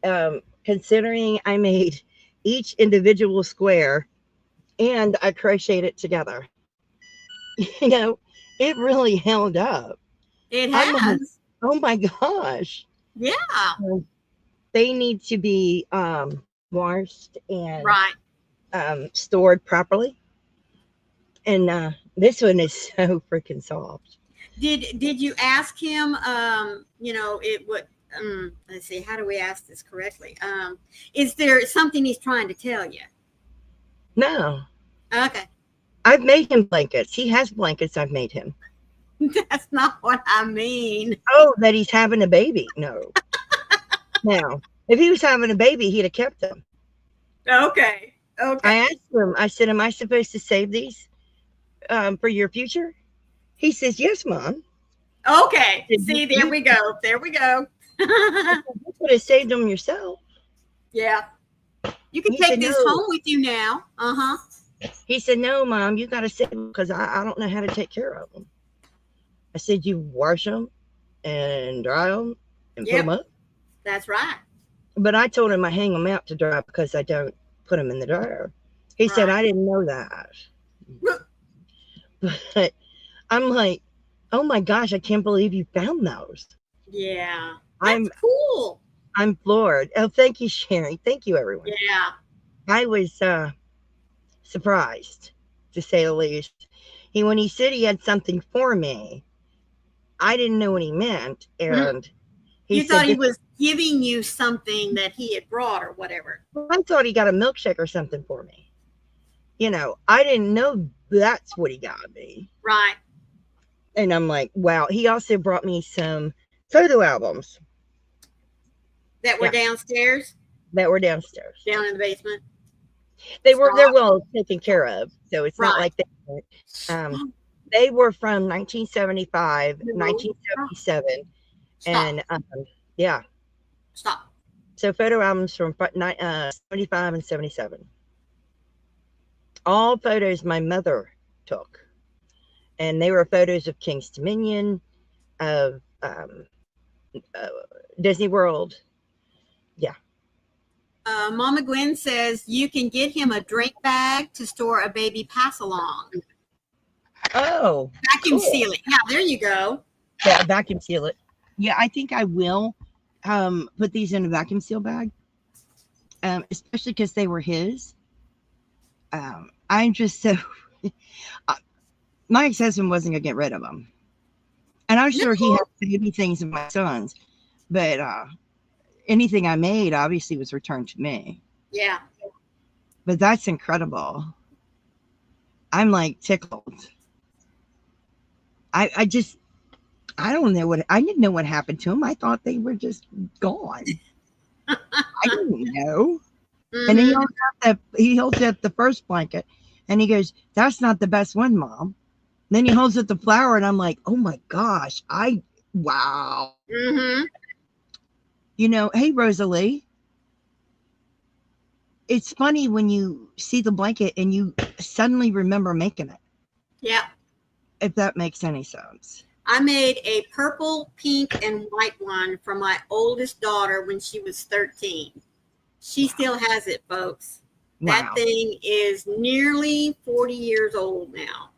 up. Considering I made each individual square and I crocheted it together. You know, it really held up. It has. Like, oh my gosh. Yeah. They need to be washed and right. Stored properly. And this one is so freaking soft. Did you ask him? You know, it would. Let's see. How do we ask this correctly? Is there something he's trying to tell you? No. Okay. I've made him blankets. He has blankets I've made him. That's not what I mean. Oh, that he's having a baby. No. Now, if he was having a baby, he'd have kept them. Okay. Okay. I asked him, I said, am I supposed to save these for your future? He says, yes, Mom. Okay. See, there we go. There we go. You could have saved them yourself. Yeah. You can take this home with you now. Uh-huh. He said, no, Mom, you got to save them because I don't know how to take care of them. I said, you wash them and dry them and put them up. That's right. But I told him I hang them out to dry because I don't put them in the dryer. He said, I didn't know that. But I'm like, Oh my gosh, I can't believe you found those. Yeah, that's I'm cool. I'm floored. Oh, thank you, Sherry. Thank you, everyone. Yeah. I was surprised, to say the least. When he said he had something for me, I didn't know what he meant, Mhm. and he You thought said, he this, was giving you something that he had brought or whatever. I thought he got a milkshake or something for me. I didn't know that's what he got me. Right. And I'm like, wow. He also brought me some photo albums. That were Yeah, downstairs, that were downstairs. down in the basement. They're Stop. well taken care of, so it's not Right. like they were from 1975, No. 1977, Stop. and yeah. Stop. So photo albums from 75 and 77. All photos my mother took, and they were photos of King's Dominion, of uh, Disney World. Yeah. Mama Gwen says you can get him a drink bag to store a baby pass along. Oh, Vacuum cool. seal it. Yeah, there you go. Yeah, vacuum seal it. Yeah, I think I will put these in a vacuum seal bag, especially because they were his. I'm just so. My ex-husband wasn't gonna get rid of them, and I'm No. sure he had baby things of my son's, but anything I made obviously was returned to me. Yeah. But that's incredible. I'm like tickled. I just I don't know I didn't know what happened to them. I thought they were just gone. I didn't know. Mm-hmm. And he holds up the first blanket and he goes, "That's not the best one, Mom." Then he holds up the flower and I'm like, "Oh my gosh, wow." Mm-hmm. Hey Rosalie, it's funny when you see the blanket and you suddenly remember making it. Yeah. If that makes any sense. I made a purple, pink, and white one for my oldest daughter when she was 13. She still has it, folks. Wow. That thing is nearly 40 years old now.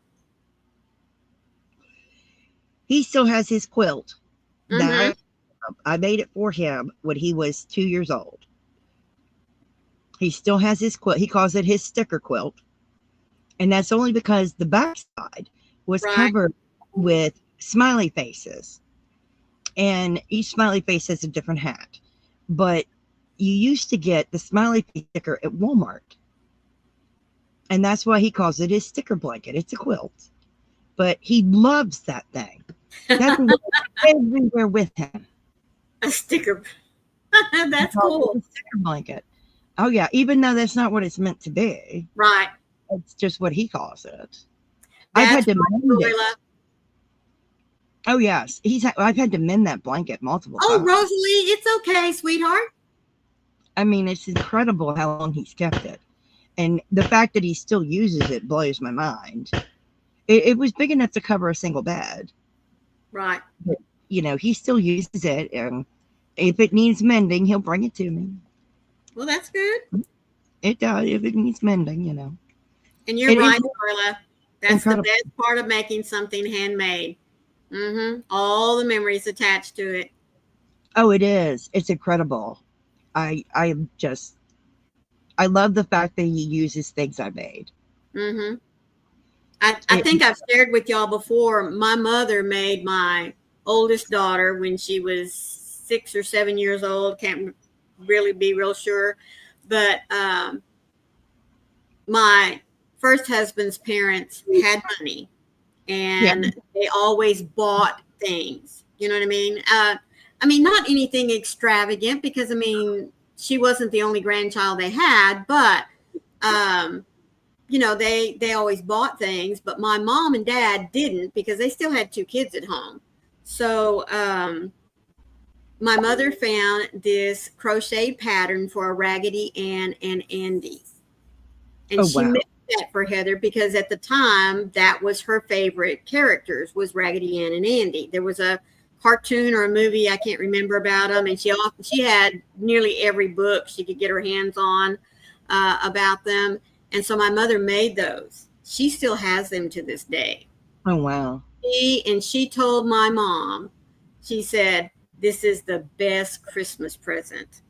He still has his quilt. Mm-hmm. That I made it for him when he was 2 years old. He still has his quilt. He calls it his sticker quilt. And that's only because the backside was covered with smiley faces. And each smiley face has a different hat. But you used to get the smiley face sticker at Walmart. And that's why he calls it his sticker blanket. It's a quilt. But he loves that thing. That thing everywhere with him. A sticker. That's cool. A sticker blanket. Oh, yeah. Even though that's not what it's meant to be. Right. It's just what he calls it. I've had to mend it. Oh, yes. I've had to mend that blanket multiple times. Oh, Rosalie, it's okay, sweetheart. I mean, it's incredible how long he's kept it. And the fact that he still uses it blows my mind. It was big enough to cover a single bed. Right. But, he still uses it. And if it needs mending, he'll bring it to me. Well, that's good. It does. If it needs mending, And you're right, Carla. That's incredible. The best part of making something handmade. Mm-hmm. All the memories attached to it. Oh, it is. It's incredible. I love the fact that he uses things I made. Mm-hmm. I think I've shared with y'all before, my mother made my oldest daughter when she was 6 or 7 years old. Can't really be real sure. But my first husband's parents had money. And they always bought things. You know what I mean? I mean, not anything extravagant because, she wasn't the only grandchild they had. But, they always bought things. But my mom and dad didn't because they still had 2 kids at home. So my mother found this crochet pattern for a Raggedy Ann and Andy. And she made that for Heather because at the time that was her favorite characters was Raggedy Ann and Andy. There was a cartoon or a movie, I can't remember, about them, and she had nearly every book she could get her hands on about them. And so my mother made those. She still has them to this day. Oh wow. she told my mom, she said, this is the best Christmas present.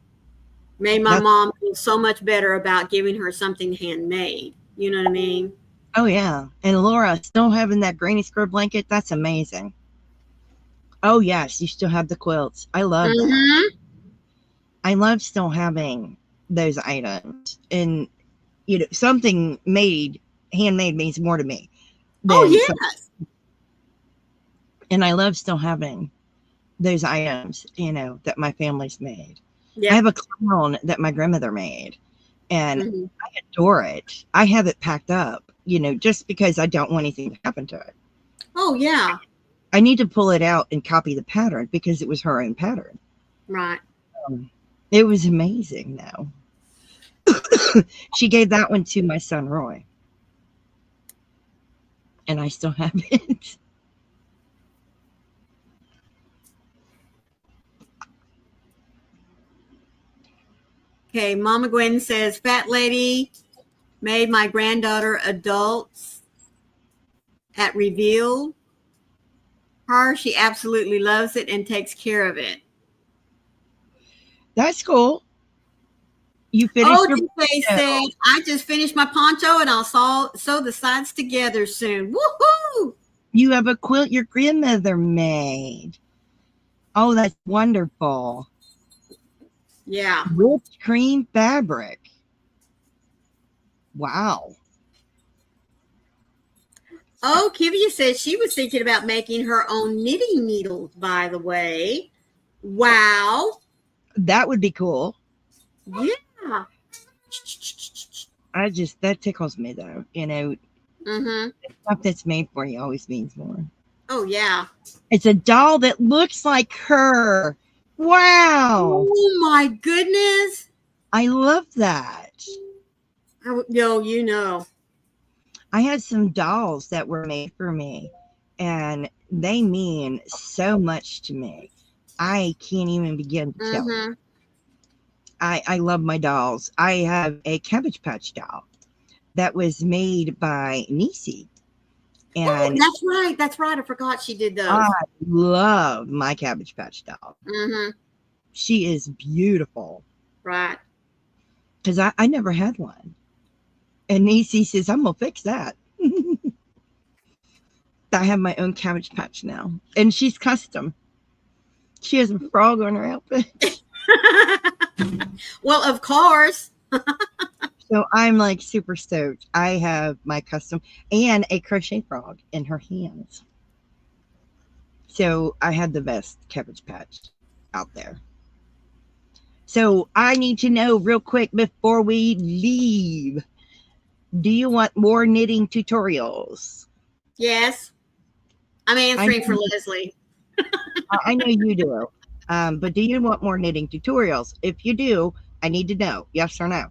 Made my mom feel so much better about giving her something handmade. You know what I mean? Oh, yeah. And Laura, still having that granny square blanket, that's amazing. Oh, yes, you still have the quilts. I love that. I love still having those items. And, you know, something handmade means more to me. Oh, yes. And I love still having those items, you know, that my family's made. Yep. I have a clown that my grandmother made, and I adore it. I have it packed up, you know, just because I don't want anything to happen to it. Oh, yeah. I need to pull it out and copy the pattern because it was her own pattern. Right. It was amazing, though. She gave that one to my son, Roy. And I still have it. Okay, Mama Gwen says, Fat Lady made my granddaughter adults at Reveal. She absolutely loves it and takes care of it. That's cool. You finished your they said, I just finished my poncho and I'll sew the sides together soon. Woohoo! You have a quilt your grandmother made. Oh, that's wonderful. Yeah. Whipped cream fabric. Wow. Oh, Kivia said she was thinking about making her own knitting needles, by the way. Wow. That would be cool. Yeah. That tickles me, though. You know, stuff that's made for you always means more. Oh, yeah. It's a doll that looks like her. Wow. Oh, my goodness. I love that. You know. I had some dolls that were made for me, and they mean so much to me. I can't even begin to tell you. I love my dolls. I have a Cabbage Patch doll that was made by Nisi. And that's right. That's right. I forgot she did those. I love my Cabbage Patch doll. She is beautiful. Right. Because I never had one. And Nisi says, I'm going to fix that. I have my own Cabbage Patch now. And she's custom. She has a frog on her outfit. Well, of course. So I'm like super stoked. I have my custom and a crochet frog in her hands. So I had the best Cabbage Patch out there. So I need to know real quick before we leave. Do you want more knitting tutorials? Yes. I'm answering for Leslie. I know you do. But do you want more knitting tutorials? If you do, I need to know. Yes or no.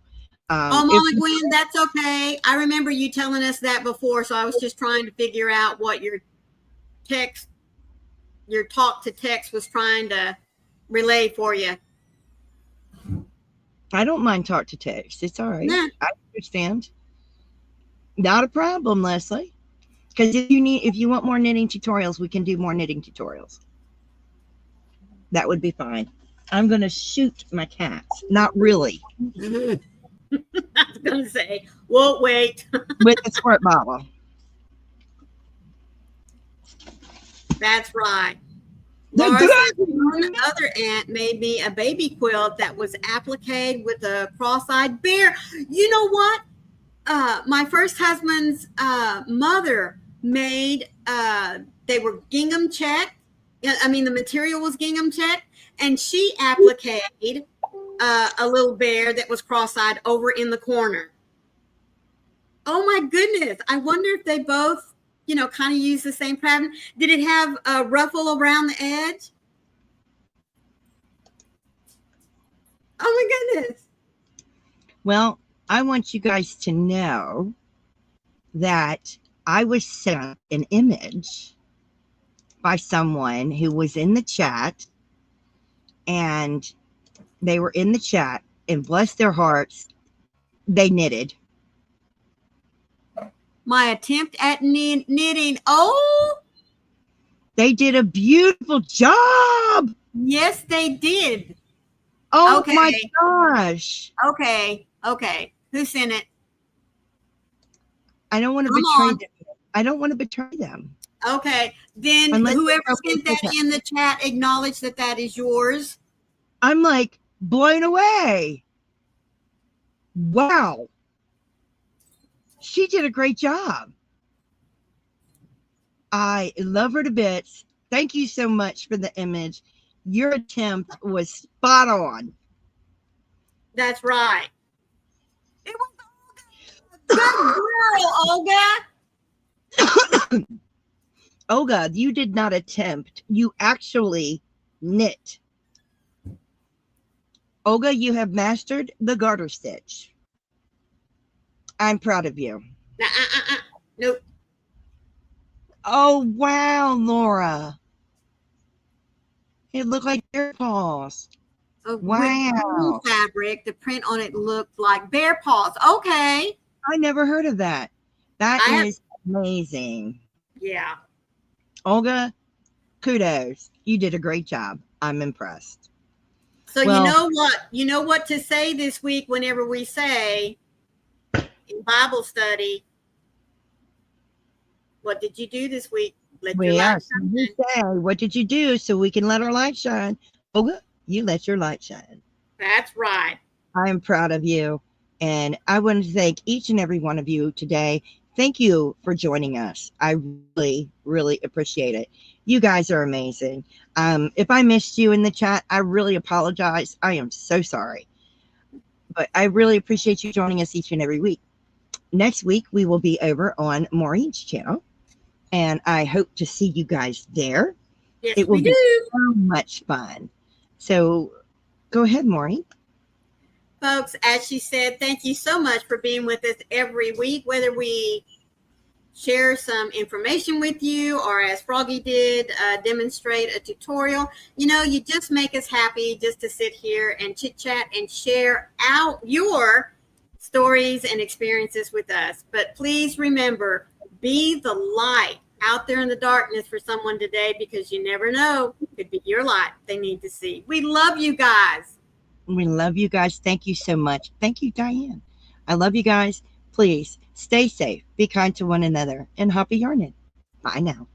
Mama Gwen, that's okay. I remember you telling us that before, so I was just trying to figure out what your talk to text was trying to relay for you. I don't mind talk to text. It's all right. Nah. I understand. Not a problem, Leslie. Because if you want more knitting tutorials, we can do more knitting tutorials. That would be fine. I'm going to shoot my cats. Not really. I was going to say, won't wait. With a squirt bottle. That's right. Laura said, one other aunt made me a baby quilt that was appliqued with a cross-eyed bear. You know what? My first husband's mother made, they were gingham checked. I mean, the material was gingham checked, and she appliqued a little bear that was cross-eyed over in the corner. Oh my goodness. I wonder if they both, kind of use the same pattern. Did it have a ruffle around the edge? Oh my goodness. Well, I want you guys to know that I was sent an image by someone who was in the chat, and they were in the chat, and bless their hearts, they knitted. My attempt at knitting. Oh, They did a beautiful job. Yes, they did. Oh Okay. my gosh. Okay. Who sent it? I don't want to Come betray on. them. I don't want to betray them. Okay. Then Unless whoever they're sent okay that with it. in the chat, acknowledge that that is yours. I'm like blown away. Wow. She did a great job. I love her to bits. Thank you so much for the image. Your attempt was spot on. That's right. It was Olga. Good girl, Olga. Olga, you did not attempt. You actually knit. Olga, you have mastered the garter stitch. I'm proud of you. Nope. Oh, wow, Laura. It looked like bear paws. With Wow. fabric, the print on it looked like bear paws. Okay. I never heard of that. That is amazing. Yeah. Olga, kudos. You did a great job. I'm impressed. So Well, you know what? You know what to say this week whenever we say in Bible study, what did you do this week? Let your light shine. We say, what did you do so we can let our light shine? Olga, you let your light shine. That's right. I am proud of you. And I want to thank each and every one of you today. Thank you for joining us. I really, really appreciate it. You guys are amazing. If I missed you in the chat, I really apologize. I am so sorry. But I really appreciate you joining us each and every week. Next week, we will be over on Maureen's channel. And I hope to see you guys there. Yes, it will we be do. so much fun. So go ahead, Maureen. Folks, as she said, thank you so much for being with us every week, whether we share some information with you or, as Froggy did, demonstrate a tutorial. You know, you just make us happy just to sit here and chit chat and share out your stories and experiences with us. But please remember, be the light out there in the darkness for someone today, because you never know, it could be your light they need to see. We love you guys. We love you guys. Thank you so much. Thank you, Diane. I love you guys. Please stay safe, be kind to one another, and happy yarning. Bye now.